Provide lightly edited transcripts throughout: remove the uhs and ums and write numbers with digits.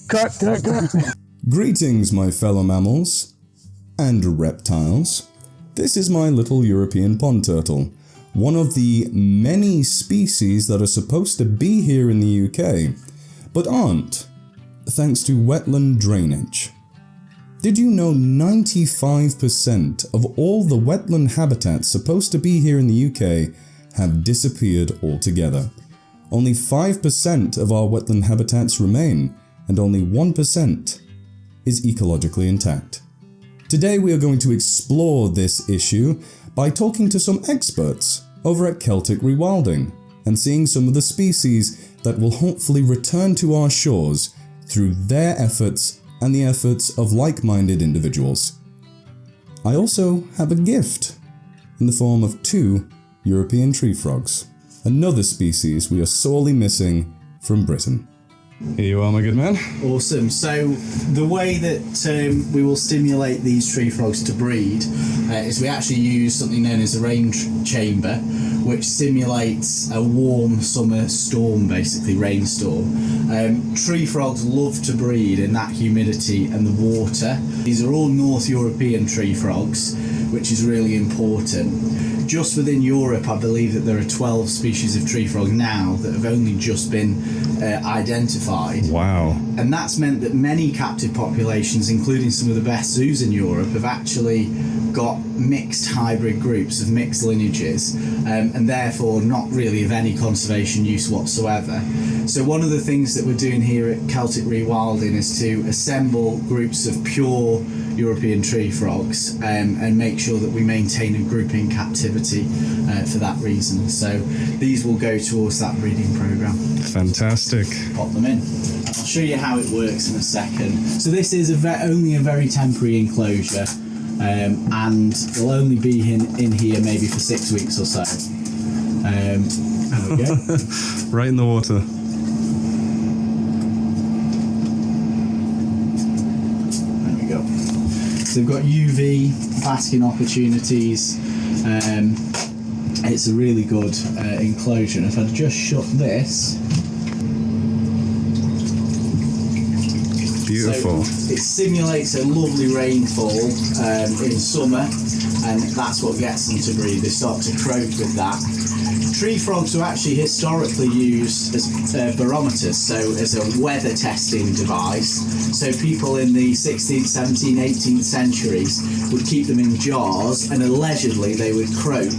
Cut. Greetings, my fellow mammals and reptiles. This is my little European pond turtle, one of the many species that are supposed to be here in the UK, but aren't, thanks to wetland drainage. Did you know 95% of all the wetland habitats supposed to be here in the UK have disappeared altogether? Only 5% of our wetland habitats remain, and only 1% is ecologically intact. Today we are going to explore this issue by talking to some experts over at Celtic Rewilding and seeing some of the species that will hopefully return to our shores through their efforts and the efforts of like-minded individuals. I also have a gift in the form of 2 European tree frogs, another species we are sorely missing from Britain. Here you are, my good man. Awesome. So the way that we will stimulate these tree frogs to breed is we actually use something known as a rain chamber, which simulates a warm summer storm, basically rainstorm. Tree frogs love to breed in that humidity and the water. These are all North European tree frogs, which is really important. Just within Europe, I believe that there are 12 species of tree frog now that have only just been identified. Wow. And that's meant that many captive populations, including some of the best zoos in Europe, have actually got mixed hybrid groups of mixed lineages, and therefore not really of any conservation use whatsoever. So one of the things that we're doing here at Celtic Rewilding is to assemble groups of pure European tree frogs and make sure that we maintain a group in captivity for that reason. So these will go towards that breeding programme. Fantastic. Pop them in. I'll show you how it works in a second. So this is only a very temporary enclosure, and they'll only be in here maybe for 6 weeks or so. There we go. Right in the water. So they've got UV basking opportunities. It's a really good enclosure. And if I just shut this, beautiful. So it simulates a lovely rainfall in summer, and that's what gets them to breed. They start to croak with that. Tree frogs were actually historically used as barometers, so as a weather testing device. So people in the 16th, 17th, 18th centuries would keep them in jars, and allegedly they would croak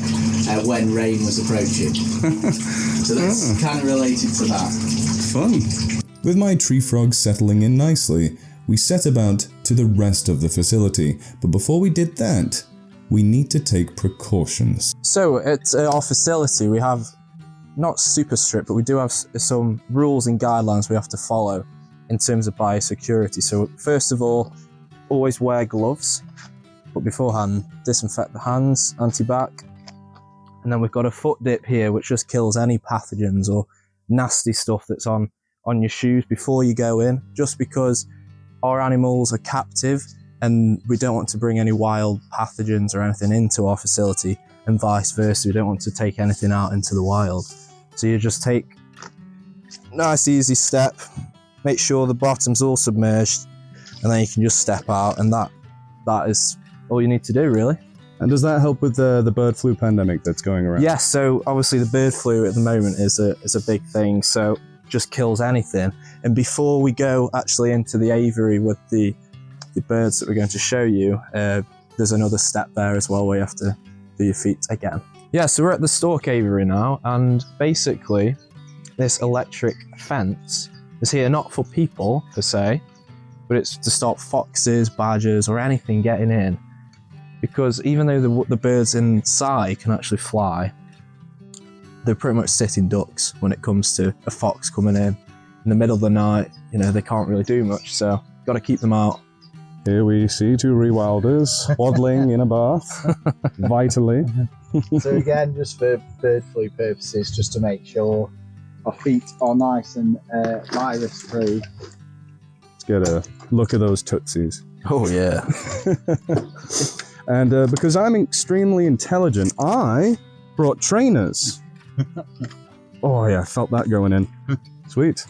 when rain was approaching. So that's kind of related to that. Fun. With my tree frogs settling in nicely, we set about to the rest of the facility, but before we did that, we need to take precautions. So at our facility, we have not super strict, but we do have some rules and guidelines we have to follow in terms of biosecurity. So first of all, always wear gloves, but beforehand, disinfect the hands, anti-bac. And then we've got a foot dip here, which just kills any pathogens or nasty stuff that's on your shoes before you go in, just because our animals are captive and we don't want to bring any wild pathogens or anything into our facility, and vice versa. We don't want to take anything out into the wild. So you just take a nice easy step, make sure the bottom's all submerged, and then you can just step out, and that is all you need to do, really. And does that help with the bird flu pandemic that's going around? Yes, so obviously the bird flu at the moment is a big thing, so just kills anything. And before we go actually into the aviary with the birds that we're going to show you, there's another step there as well where you have to do your feet again. Yeah, so we're at the stork aviary now, and basically this electric fence is here not for people per se, but it's to stop foxes, badgers or anything getting in, because even though the birds inside can actually fly, they're pretty much sitting ducks when it comes to a fox coming in the middle of the night. You know, they can't really do much, so got to keep them out. Here we see 2 rewilders waddling in a bath, vitally. So again, just for bird flu purposes, just to make sure our feet are nice and virus-free. Let's get a look at those tootsies. Oh yeah. And because I'm extremely intelligent, I brought trainers. Oh yeah, I felt that going in. Sweet.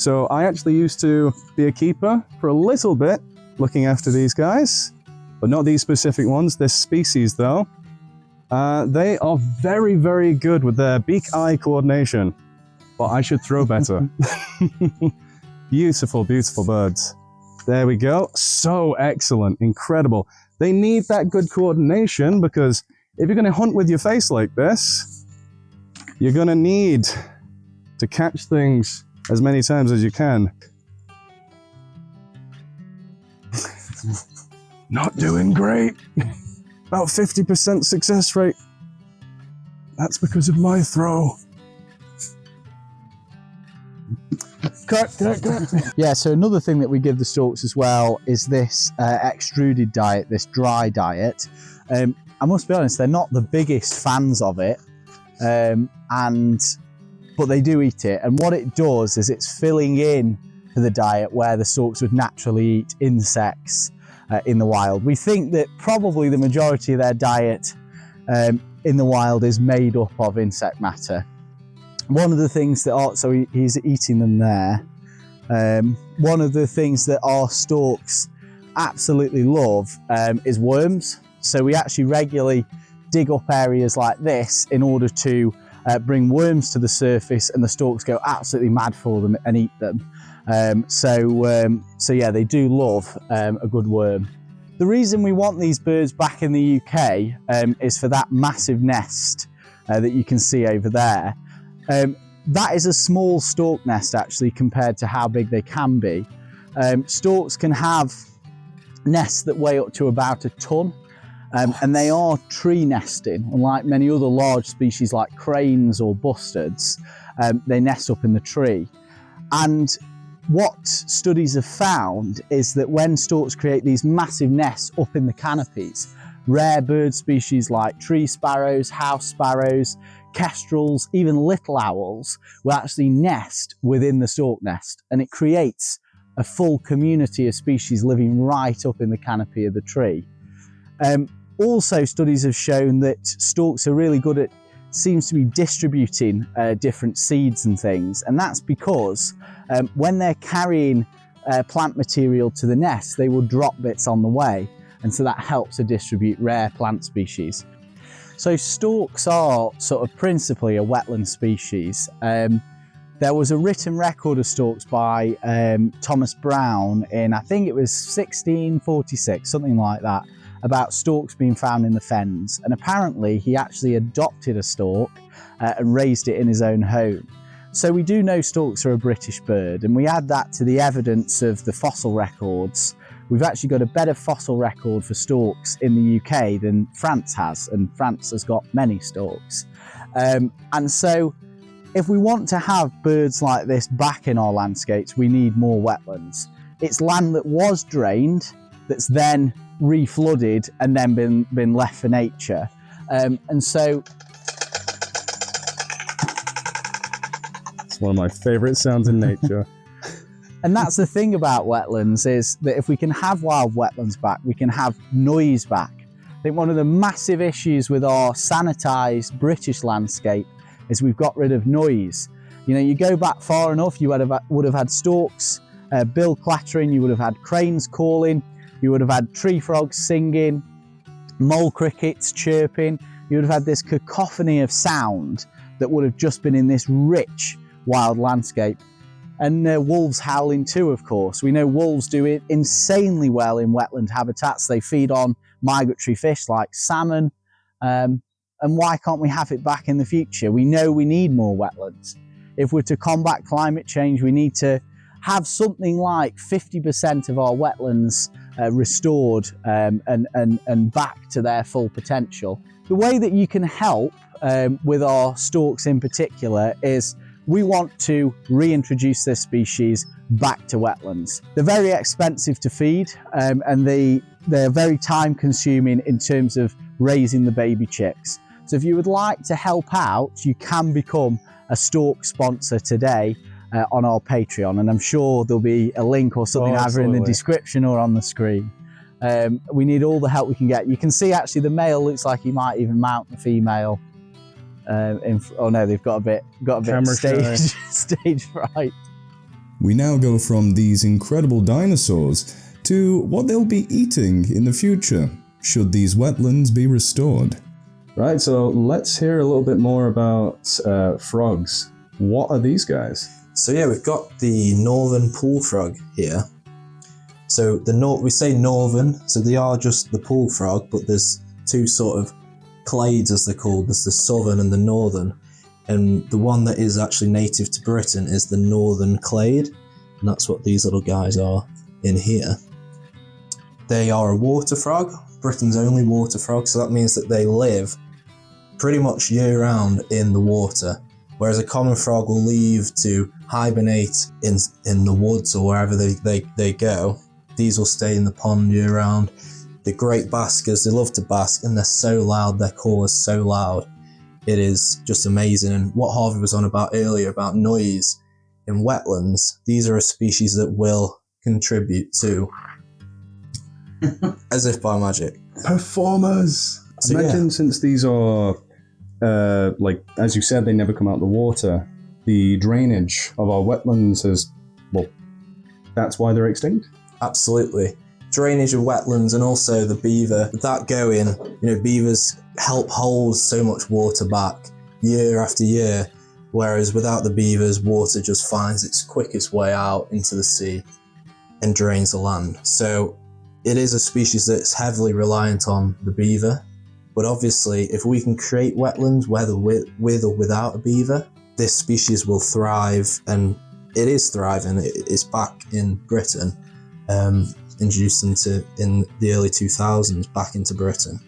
So I actually used to be a keeper for a little bit, looking after these guys, but not these specific ones. This species though, they are very, very good with their beak-eye coordination, but I should throw better. Beautiful, beautiful birds. There we go. So excellent, incredible. They need that good coordination because if you're going to hunt with your face like this, you're going to need to catch things as many times as you can. Not doing great. About 50% success rate. That's because of my throw. Cut. Yeah, so another thing that we give the storks as well is this extruded diet, this dry diet. I must be honest, they're not the biggest fans of it, but they do eat it. And what it does is it's filling in to the diet where the storks would naturally eat insects in the wild. We think that probably the majority of their diet in the wild is made up of insect matter. One of the things that so he's eating them there. One of the things that our storks absolutely love is worms. So we actually regularly dig up areas like this in order to bring worms to the surface, and the storks go absolutely mad for them and eat them. So yeah, they do love a good worm. The reason we want these birds back in the UK is for that massive nest that you can see over there. That is a small stork nest actually compared to how big they can be. Storks can have nests that weigh up to about a ton, and they are tree nesting. Unlike many other large species like cranes or bustards, they nest up in the tree. And what studies have found is that when storks create these massive nests up in the canopies, rare bird species like tree sparrows, house sparrows, kestrels, even little owls will actually nest within the stork nest, and it creates a full community of species living right up in the canopy of the tree. Also, studies have shown that storks are really good at, seems to be distributing different seeds and things, and that's because when they're carrying plant material to the nest, they will drop bits on the way, and so that helps to distribute rare plant species. So storks are sort of principally a wetland species. There was a written record of storks by Thomas Brown in, I think it was 1646, something like that, about storks being found in the fens. And apparently he actually adopted a stork and raised it in his own home. So we do know storks are a British bird, and we add that to the evidence of the fossil records. We've actually got a better fossil record for storks in the UK than France has, and France has got many storks. And so if we want to have birds like this back in our landscapes, we need more wetlands. It's land that was drained, that's then reflooded and then been left for nature. And so It's one of my favourite sounds in nature. And that's the thing about wetlands, is that if we can have wild wetlands back, we can have noise back. I think one of the massive issues with our sanitised British landscape is we've got rid of noise. You know, you go back far enough, you would have had storks, bill clattering, you would have had cranes calling, you would have had tree frogs singing, mole crickets chirping. You would have had this cacophony of sound that would have just been in this rich wild landscape. And wolves howling too, of course. We know wolves do it insanely well in wetland habitats. They feed on migratory fish like salmon. And why can't we have it back in the future? We know we need more wetlands. If we're to combat climate change, we need to have something like 50% of our wetlands restored and back to their full potential. The way that you can help with our storks in particular is we want to reintroduce this species back to wetlands. They're very expensive to feed and they're very time consuming in terms of raising the baby chicks. So if you would like to help out, you can become a stork sponsor today on our Patreon, and I'm sure there'll be a link or something either in the description or on the screen. We need all the help we can get. You can see actually the male looks like he might even mount the female. Oh no, they've got a bit stage fright. We now go from these incredible dinosaurs to what they'll be eating in the future, should these wetlands be restored. Right, so let's hear a little bit more about frogs. What are these guys? So yeah, we've got the northern pool frog here. So we say northern, so they are just the pool frog, but there's two sort of clades as they're called. There's the southern and the northern. And the one that is actually native to Britain is the northern clade. And that's what these little guys are in here. They are a water frog, Britain's only water frog, so that means that they live pretty much year-round in the water, whereas a common frog will leave to hibernate in the woods or wherever they go. These will stay in the pond year-round. The great baskers, they love to bask, and they're so loud, their call is so loud. It is just amazing. And what Harvey was on about earlier about noise in wetlands, these are a species that will contribute to as if by magic. Performers! So, Imagine since these are, like, as you said, they never come out of the water, the drainage of our wetlands is, well, that's why they're extinct? Absolutely. Drainage of wetlands and also the beaver. With that going, beavers help hold so much water back year after year, whereas without the beavers, water just finds its quickest way out into the sea and drains the land. So it is a species that's heavily reliant on the beaver, but obviously if we can create wetlands, whether with or without a beaver, this species will thrive, and it is thriving. It's back in Britain, introduced in the early 2000s back into Britain.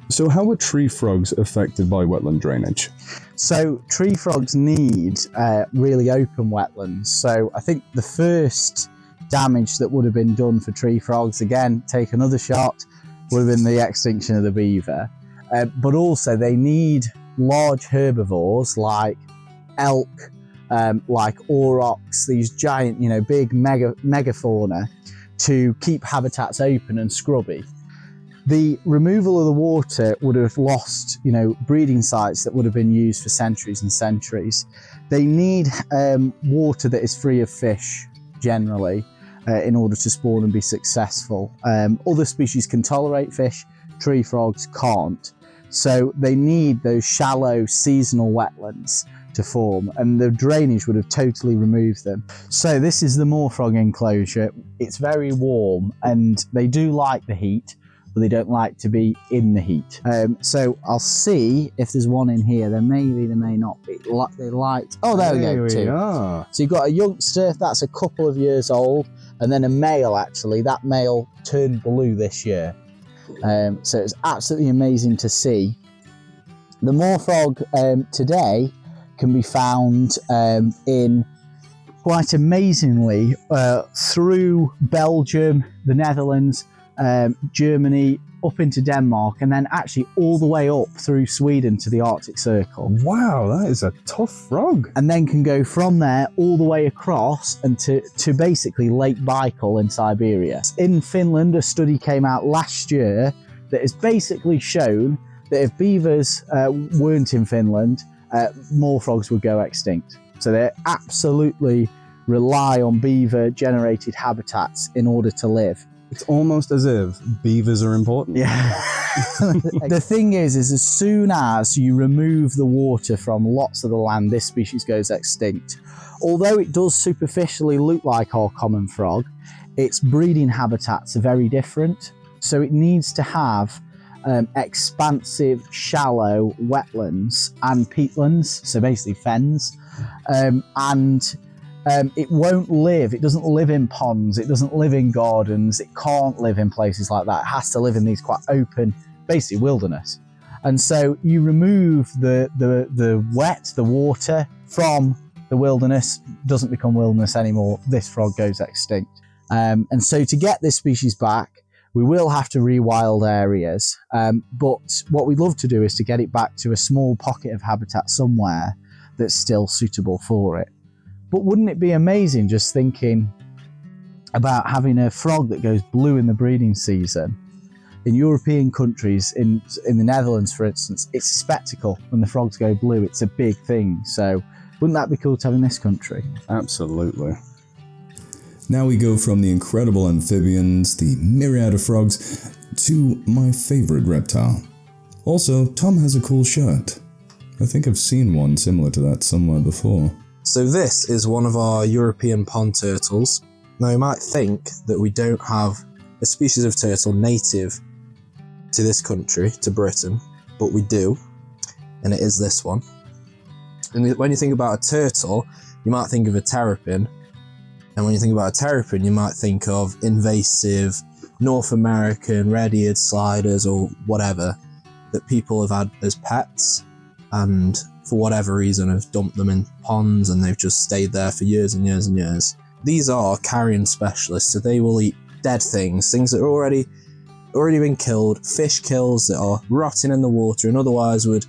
So how are tree frogs affected by wetland drainage? So tree frogs need really open wetlands. So I think the first damage that would have been done for tree frogs, again, take another shot, would have been the extinction of the beaver. But also they need large herbivores like elk, like aurochs, these giant, big megafauna, to keep habitats open and scrubby. The removal of the water would have lost, breeding sites that would have been used for centuries and centuries. They need water that is free of fish, generally, in order to spawn and be successful. Other species can tolerate fish, tree frogs can't. So they need those shallow seasonal wetlands to form, and the drainage would have totally removed them. So this is the moor frog enclosure. It's very warm and they do like the heat, but they don't like to be in the heat. So I'll see if there's one in here. There may be, there may not be. They liked, oh, there we go, two. Are. So you've got a youngster, that's a couple of years old, and then a male actually. That male turned blue this year. So it's absolutely amazing to see. The moor frog today can be found in, quite amazingly, through Belgium, the Netherlands, Germany, up into Denmark, and then actually all the way up through Sweden to the Arctic Circle. Wow, that is a tough frog. And then can go from there all the way across and to basically Lake Baikal in Siberia. In Finland, a study came out last year that has basically shown that if beavers weren't in Finland, moor frogs would go extinct. So they absolutely rely on beaver-generated habitats in order to live. It's almost as if beavers are important. Yeah. The thing is as soon as you remove the water from lots of the land, this species goes extinct. Although it does superficially look like our common frog, its breeding habitats are very different. So it needs to have expansive, shallow wetlands and peatlands, so basically fens, it won't live, it doesn't live in ponds, it doesn't live in gardens, it can't live in places like that. It has to live in these quite open, basically wilderness. And so you remove the water from the wilderness, doesn't become wilderness anymore, this frog goes extinct. And so to get this species back, we will have to rewild areas, but what we'd love to do is to get it back to a small pocket of habitat somewhere that's still suitable for it. But wouldn't it be amazing just thinking about having a frog that goes blue in the breeding season? In European countries, in the Netherlands for instance, it's a spectacle when the frogs go blue. It's a big thing. So Wouldn't that be cool to have in this country? Absolutely. Now we go from the incredible amphibians, the myriad of frogs, to my favourite reptile. Also, Tom has a cool shirt. I think I've seen one similar to that somewhere before. So this is one of our European pond turtles. Now you might think that we don't have a species of turtle native to this country, to Britain, but we do, and it is this one. And when you think about a turtle, you might think of a terrapin, and when you think about a terrapin, you might think of invasive North American red-eared sliders or whatever that people have had as pets, and for whatever reason have dumped them in ponds and they've just stayed there for years and years and years. These are carrion specialists, so they will eat dead things that are already been killed, fish kills that are rotting in the water and otherwise would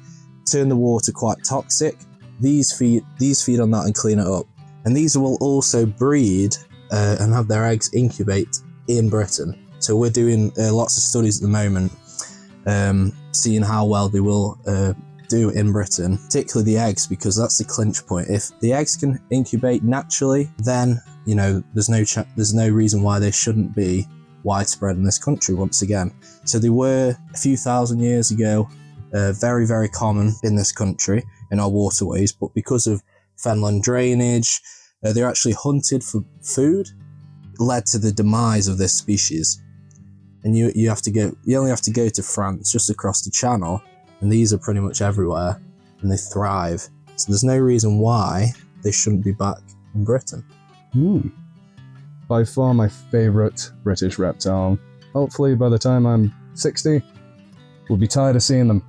turn the water quite toxic. These feed on that and clean it up. And these will also breed and have their eggs incubate in Britain. So we're doing lots of studies at the moment, seeing how well they will do in Britain, particularly the eggs, because that's the clinch point. If the eggs can incubate naturally, then there's no reason why they shouldn't be widespread in this country once again. So they were a few thousand years ago very, very common in this country, in our waterways, but because of Fenland drainage, they're actually hunted for food, led to the demise of this species. And you only have to go to France, just across the channel, and these are pretty much everywhere, and they thrive. So there's no reason why they shouldn't be back in Britain. By far my favourite British reptile. Hopefully by the time I'm 60, we'll be tired of seeing them.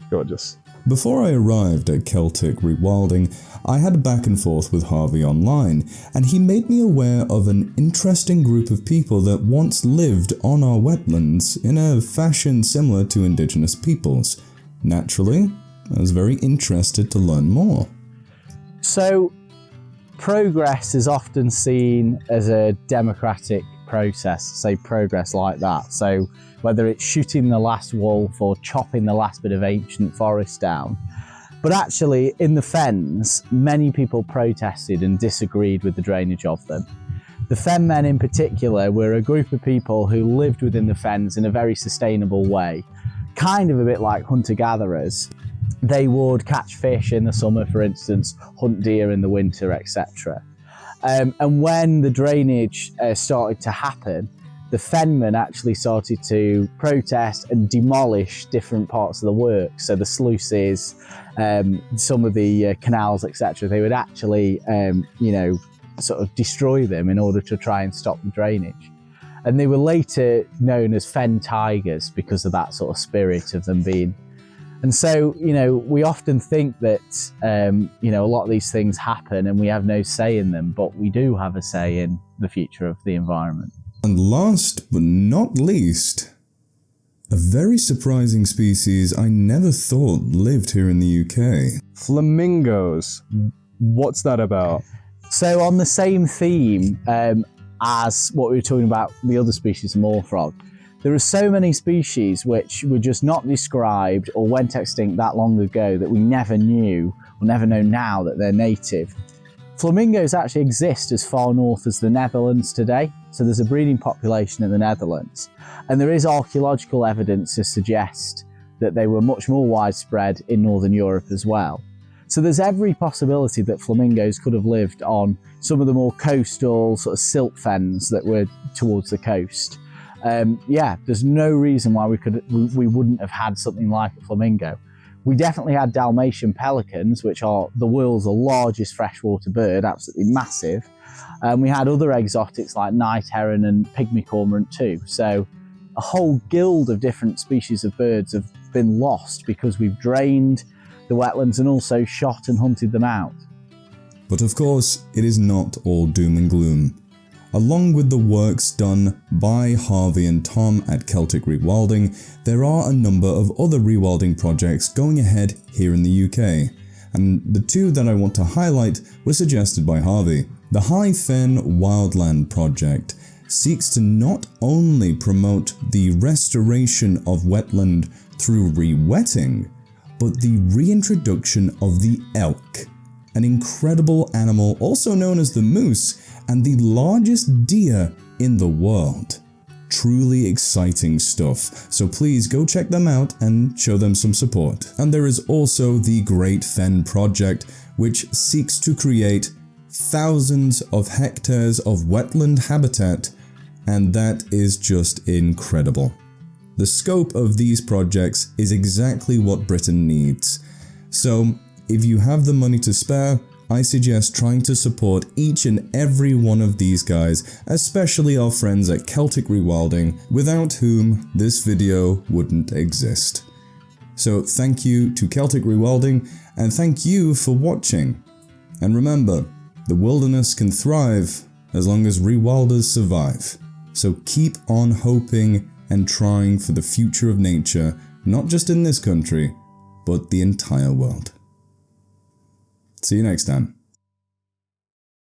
Gorgeous. Before I arrived at Celtic Rewilding, I had a back and forth with Harvey online, and he made me aware of an interesting group of people that once lived on our wetlands in a fashion similar to indigenous peoples. Naturally, I was very interested to learn more. So, progress is often seen as a democratic process, say progress like that. So whether it's shooting the last wolf or chopping the last bit of ancient forest down. But actually, in the fens, many people protested and disagreed with the drainage of them. The fen men in particular were a group of people who lived within the fens in a very sustainable way, kind of a bit like hunter-gatherers. They would catch fish in the summer, for instance, hunt deer in the winter, etc. And when the drainage started to happen, the fenmen actually started to protest and demolish different parts of the work. So the sluices, some of the canals, etc. They would actually, sort of destroy them in order to try and stop the drainage. And they were later known as Fen Tigers because of that sort of spirit of them being. And so, we often think that, a lot of these things happen and we have no say in them, but we do have a say in the future of the environment. And last but not least, a very surprising species I never thought lived here in the UK. Flamingos. What's that about? So on the same theme as what we were talking about, the other species, the moor frog, there are so many species which were just not described or went extinct that long ago that we never knew or never know now that they're native. Flamingos actually exist as far north as the Netherlands today. So there's a breeding population in the Netherlands. And there is archaeological evidence to suggest that they were much more widespread in Northern Europe as well. So there's every possibility that flamingos could have lived on some of the more coastal sort of silt fens that were towards the coast. There's no reason why we wouldn't have had something like a flamingo. We definitely had Dalmatian pelicans, which are the world's largest freshwater bird, absolutely massive. We had other exotics like night heron and pygmy cormorant too. So a whole guild of different species of birds have been lost because we've drained the wetlands and also shot and hunted them out. But of course, it is not all doom and gloom. Along with the works done by Harvey and Tom at Celtic Rewilding, there are a number of other rewilding projects going ahead here in the UK, and the two that I want to highlight were suggested by Harvey. The High Fen Wildland project seeks to not only promote the restoration of wetland through re-wetting, but the reintroduction of the elk, an incredible animal also known as the moose and the largest deer in the world. Truly exciting stuff, so please go check them out and show them some support. And there is also the Great Fen Project, which seeks to create thousands of hectares of wetland habitat, and that is just incredible. The scope of these projects is exactly what Britain needs. So if you have the money to spare, I suggest trying to support each and every one of these guys, especially our friends at Celtic Rewilding, without whom this video wouldn't exist. So thank you to Celtic Rewilding, and thank you for watching. And remember, the wilderness can thrive as long as rewilders survive. So keep on hoping and trying for the future of nature, not just in this country, but the entire world. See you next time.